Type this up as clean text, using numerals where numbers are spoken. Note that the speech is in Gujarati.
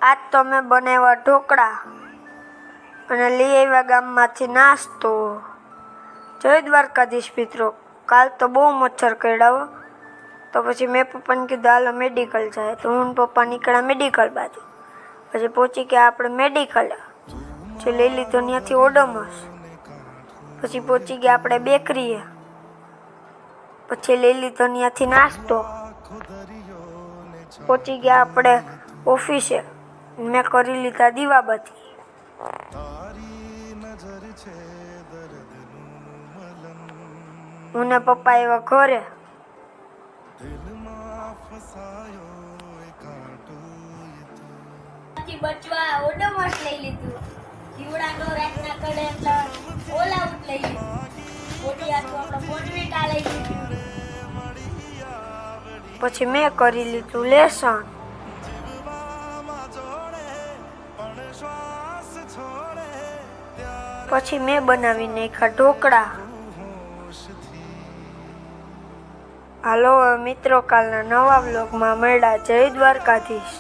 આજ તો મેં બનાવ્યા ઢોકળા અને લઈ આવ્યા ગામમાંથી નાસ્તો. જય દ્વારકાધીશ મિત્રો. કાલ તો બહુ મચ્છર કરડાવો, તો પછી મેં પપ્પાને કીધું હાલો મેડિકલ જાય. તો હું પપ્પા નીકળ્યા મેડિકલ બાજુ. પછી પહોંચી ગયા આપણે મેડિકલ, પછી લઈ લીધો ત્યાંથી ઓડોમોસ. પછી પહોંચી ગયા આપણે બેકરીએ, પછી લઈ લીધો ત્યાંથી નાસ્તો. પહોંચી ગયા આપણે ઓફિસે, મેં કરી લીધા દીવાબત્તી. હું ને પપ્પા એવા ઘરે. બચવા ઓડોમોસ લઈ લીધું. જીવડાનો રાતના કડે એટલે ઓલ આઉટ લઈ લીધું. બોડિયા તો આપણે બોનવીટા લઈ લીધું. પછી મેં કરી લીધું લેસન. પછી મેં બનાવી નાખ્યા ઢોકળા. હાલો મિત્રો, કાલના નવા વ્લોગમાં મળ્યા. જય દ્વારકાધીશ.